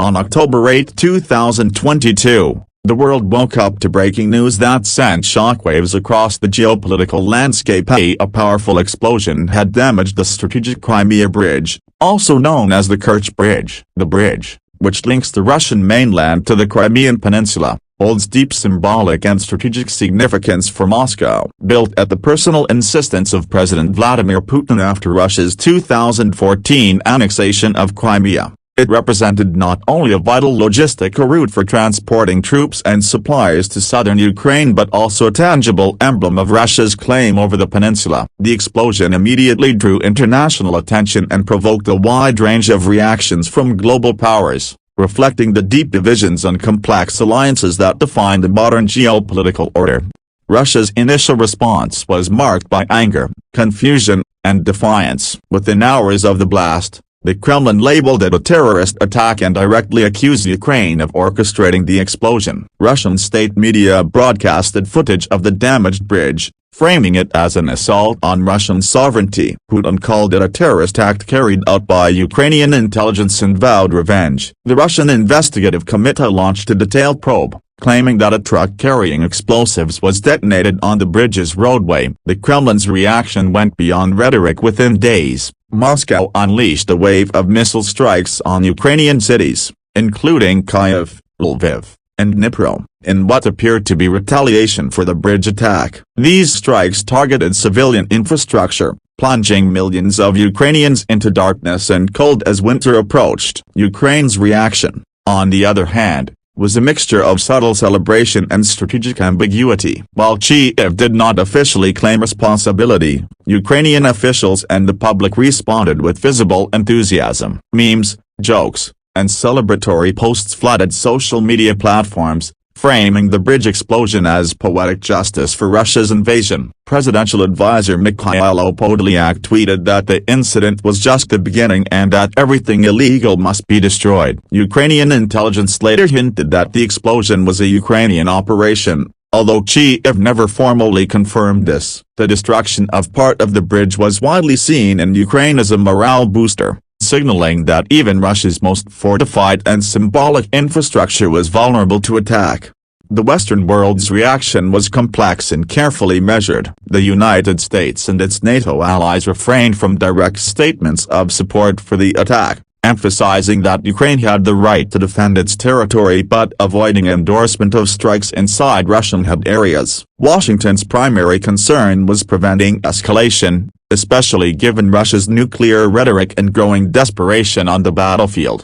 On October 8, 2022, the world woke up to breaking news that sent shockwaves across the geopolitical landscape. A powerful explosion had damaged the strategic Crimea Bridge, also known as the Kerch Bridge. The bridge, which links the Russian mainland to the Crimean Peninsula, holds deep symbolic and strategic significance for Moscow. Built at the personal insistence of President Vladimir Putin after Russia's 2014 annexation of Crimea, it represented not only a vital logistical route for transporting troops and supplies to southern Ukraine but also a tangible emblem of Russia's claim over the peninsula. The explosion immediately drew international attention and provoked a wide range of reactions from global powers, reflecting the deep divisions and complex alliances that define the modern geopolitical order. Russia's initial response was marked by anger, confusion, and defiance. Within hours of the blast, the Kremlin labeled it a terrorist attack and directly accused Ukraine of orchestrating the explosion. Russian state media broadcasted footage of the damaged bridge, framing it as an assault on Russian sovereignty. Putin called it a terrorist act carried out by Ukrainian intelligence and vowed revenge. The Russian Investigative Committee launched a detailed probe, claiming that a truck carrying explosives was detonated on the bridge's roadway. The Kremlin's reaction went beyond rhetoric. Within days, Moscow unleashed a wave of missile strikes on Ukrainian cities, including Kyiv, Lviv, and Dnipro, in what appeared to be retaliation for the bridge attack. These strikes targeted civilian infrastructure, plunging millions of Ukrainians into darkness and cold as winter approached. Ukraine's reaction, on the other hand, was a mixture of subtle celebration and strategic ambiguity. While Kyiv did not officially claim responsibility, Ukrainian officials and the public responded with visible enthusiasm. Memes, jokes, and celebratory posts flooded social media platforms, framing the bridge explosion as poetic justice for Russia's invasion. Presidential advisor Mikhailo Podolyak tweeted that the incident was just the beginning and that everything illegal must be destroyed. Ukrainian intelligence later hinted that the explosion was a Ukrainian operation, although Kyiv never formally confirmed this. The destruction of part of the bridge was widely seen in Ukraine as a morale booster, signaling that even Russia's most fortified and symbolic infrastructure was vulnerable to attack. The Western world's reaction was complex and carefully measured. The United States and its NATO allies refrained from direct statements of support for the attack, emphasizing that Ukraine had the right to defend its territory but avoiding endorsement of strikes inside Russian-held areas. Washington's primary concern was preventing escalation, especially given Russia's nuclear rhetoric and growing desperation on the battlefield.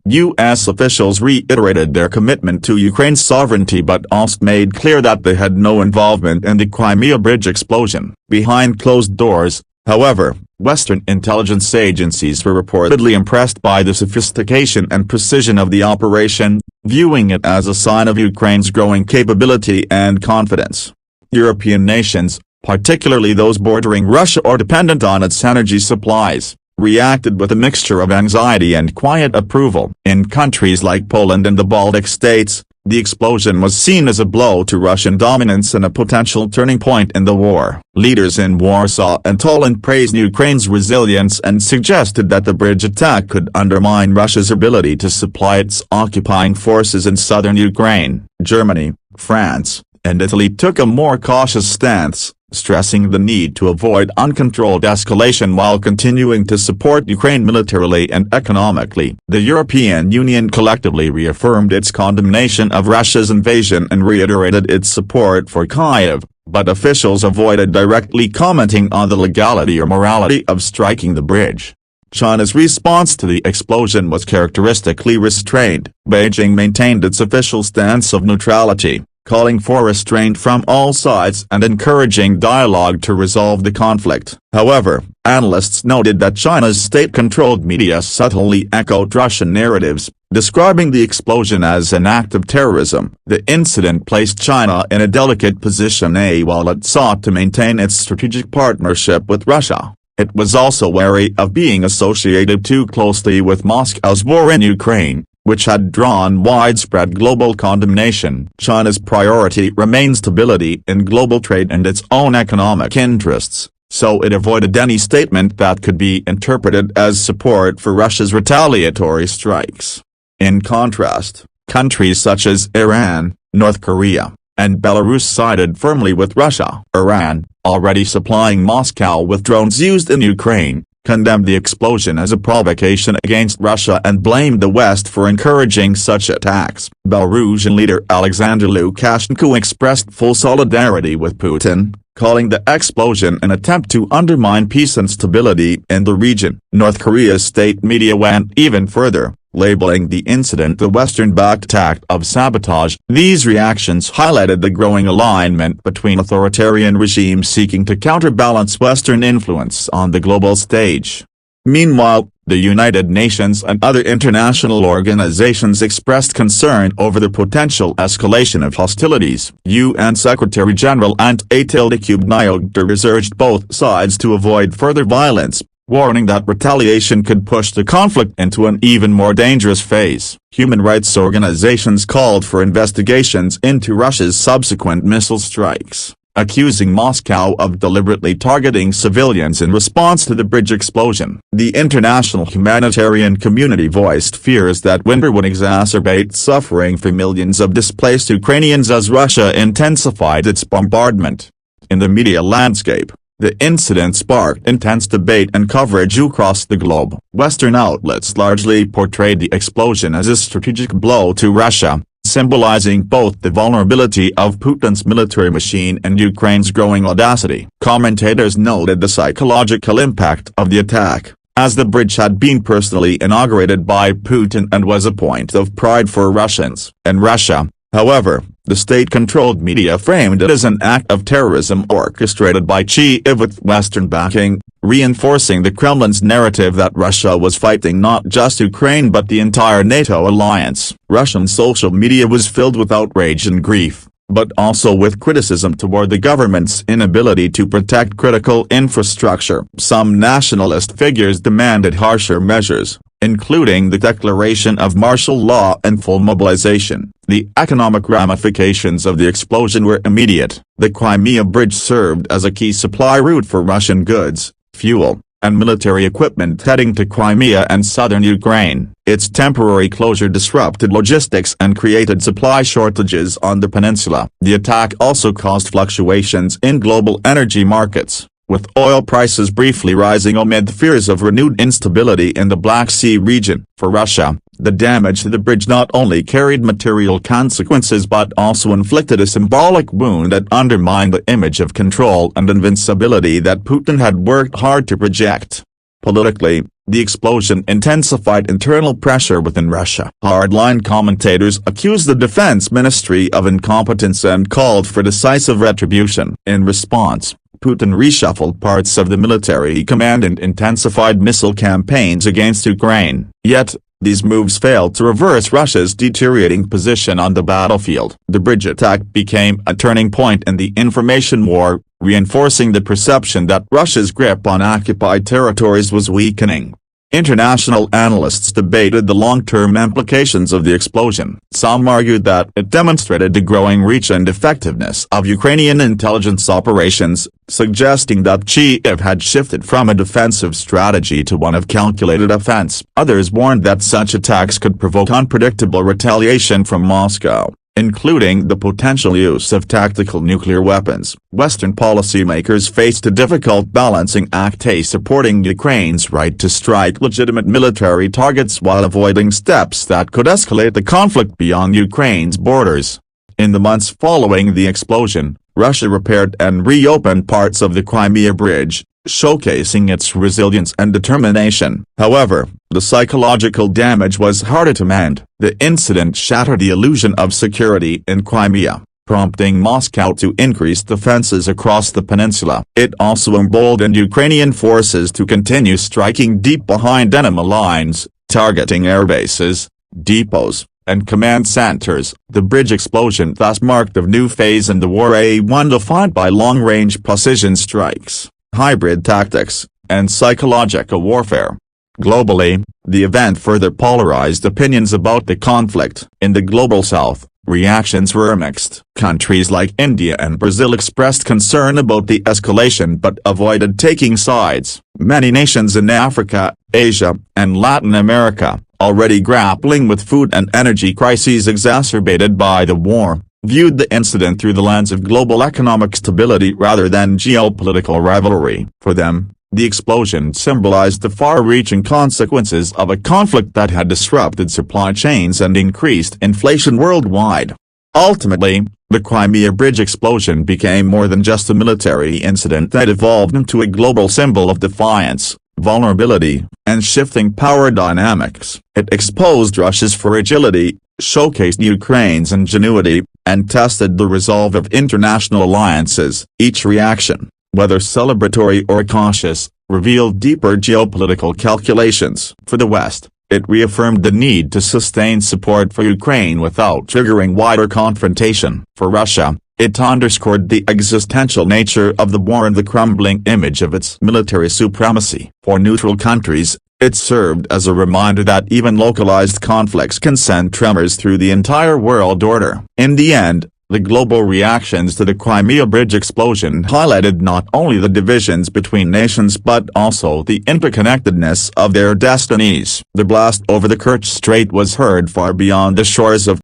U.S. officials reiterated their commitment to Ukraine's sovereignty but also made clear that they had no involvement in the Crimea Bridge explosion. Behind closed doors, however, Western intelligence agencies were reportedly impressed by the sophistication and precision of the operation, viewing it as a sign of Ukraine's growing capability and confidence. European nations, particularly those bordering Russia or dependent on its energy supplies, reacted with a mixture of anxiety and quiet approval. In countries like Poland and the Baltic states, the explosion was seen as a blow to Russian dominance and a potential turning point in the war. Leaders in Warsaw and Tallinn praised Ukraine's resilience and suggested that the bridge attack could undermine Russia's ability to supply its occupying forces in southern Ukraine. Germany, France, and Italy took a more cautious stance, stressing the need to avoid uncontrolled escalation while continuing to support Ukraine militarily and economically. The European Union collectively reaffirmed its condemnation of Russia's invasion and reiterated its support for Kyiv, but officials avoided directly commenting on the legality or morality of striking the bridge. China's response to the explosion was characteristically restrained. Beijing maintained its official stance of neutrality, calling for restraint from all sides and encouraging dialogue to resolve the conflict. However, analysts noted that China's state-controlled media subtly echoed Russian narratives, describing the explosion as an act of terrorism. The incident placed China in a delicate position while it sought to maintain its strategic partnership with Russia. It was also wary of being associated too closely with Moscow's war in Ukraine, which had drawn widespread global condemnation. China's priority remains stability in global trade and its own economic interests, so it avoided any statement that could be interpreted as support for Russia's retaliatory strikes. In contrast, countries such as Iran, North Korea, and Belarus sided firmly with Russia. Iran, already supplying Moscow with drones used in Ukraine, condemned the explosion as a provocation against Russia and blamed the West for encouraging such attacks. Belarusian leader Alexander Lukashenko expressed full solidarity with Putin, calling the explosion an attempt to undermine peace and stability in the region. North Korea's state media went even further, labeling the incident a Western-backed act of sabotage. These reactions highlighted the growing alignment between authoritarian regimes seeking to counterbalance Western influence on the global stage. Meanwhile, the United Nations and other international organizations expressed concern over the potential escalation of hostilities. UN Secretary-General António Guterres urged both sides to avoid further violence, warning that retaliation could push the conflict into an even more dangerous phase. Human rights organizations called for investigations into Russia's subsequent missile strikes, accusing Moscow of deliberately targeting civilians in response to the bridge explosion. The international humanitarian community voiced fears that winter would exacerbate suffering for millions of displaced Ukrainians as Russia intensified its bombardment. In the media landscape, the incident sparked intense debate and coverage across the globe. Western outlets largely portrayed the explosion as a strategic blow to Russia, symbolizing both the vulnerability of Putin's military machine and Ukraine's growing audacity. Commentators noted the psychological impact of the attack, as the bridge had been personally inaugurated by Putin and was a point of pride for Russians. In Russia, however, the state-controlled media framed it as an act of terrorism orchestrated by Kyiv with Western backing, reinforcing the Kremlin's narrative that Russia was fighting not just Ukraine but the entire NATO alliance. Russian social media was filled with outrage and grief, but also with criticism toward the government's inability to protect critical infrastructure. Some nationalist figures demanded harsher measures, including the declaration of martial law and full mobilization. The economic ramifications of the explosion were immediate. The Crimea Bridge served as a key supply route for Russian goods, fuel, and military equipment heading to Crimea and southern Ukraine. Its temporary closure disrupted logistics and created supply shortages on the peninsula. The attack also caused fluctuations in global energy markets, with oil prices briefly rising amid fears of renewed instability in the Black Sea region. For Russia, the damage to the bridge not only carried material consequences but also inflicted a symbolic wound that undermined the image of control and invincibility that Putin had worked hard to project. Politically, the explosion intensified internal pressure within Russia. Hardline commentators accused the defense ministry of incompetence and called for decisive retribution. In response, Putin reshuffled parts of the military command and intensified missile campaigns against Ukraine. Yet, these moves failed to reverse Russia's deteriorating position on the battlefield. The bridge attack became a turning point in the information war, reinforcing the perception that Russia's grip on occupied territories was weakening. International analysts debated the long-term implications of the explosion. Some argued that it demonstrated the growing reach and effectiveness of Ukrainian intelligence operations, suggesting that Kyiv had shifted from a defensive strategy to one of calculated offense. Others warned that such attacks could provoke unpredictable retaliation from Moscow, including the potential use of tactical nuclear weapons. Western policymakers faced a difficult balancing act, supporting Ukraine's right to strike legitimate military targets while avoiding steps that could escalate the conflict beyond Ukraine's borders. In the months following the explosion, Russia repaired and reopened parts of the Crimea Bridge, showcasing its resilience and determination. However, the psychological damage was harder to mend. The incident shattered the illusion of security in Crimea, prompting Moscow to increase defenses across the peninsula. It also emboldened Ukrainian forces to continue striking deep behind enemy lines, targeting airbases, depots, and command centers. The bridge explosion thus marked a new phase in the war, one defined by long-range precision strikes, hybrid tactics, and psychological warfare. Globally, the event further polarized opinions about the conflict. In the global south, reactions were mixed. Countries like India and Brazil expressed concern about the escalation but avoided taking sides. Many nations in Africa, Asia, and Latin America, already grappling with food and energy crises exacerbated by the war, viewed the incident through the lens of global economic stability rather than geopolitical rivalry. For them, the explosion symbolized the far-reaching consequences of a conflict that had disrupted supply chains and increased inflation worldwide. Ultimately, the Crimea Bridge explosion became more than just a military incident that evolved into a global symbol of defiance, vulnerability, and shifting power dynamics. It exposed Russia's fragility, showcased Ukraine's ingenuity, and tested the resolve of international alliances. Each reaction, whether celebratory or cautious, revealed deeper geopolitical calculations. For the West, it reaffirmed the need to sustain support for Ukraine without triggering wider confrontation. For Russia, it underscored the existential nature of the war and the crumbling image of its military supremacy. For neutral countries, it served as a reminder that even localized conflicts can send tremors through the entire world order. In the end, the global reactions to the Crimea Bridge explosion highlighted not only the divisions between nations but also the interconnectedness of their destinies. The blast over the Kerch Strait was heard far beyond the shores of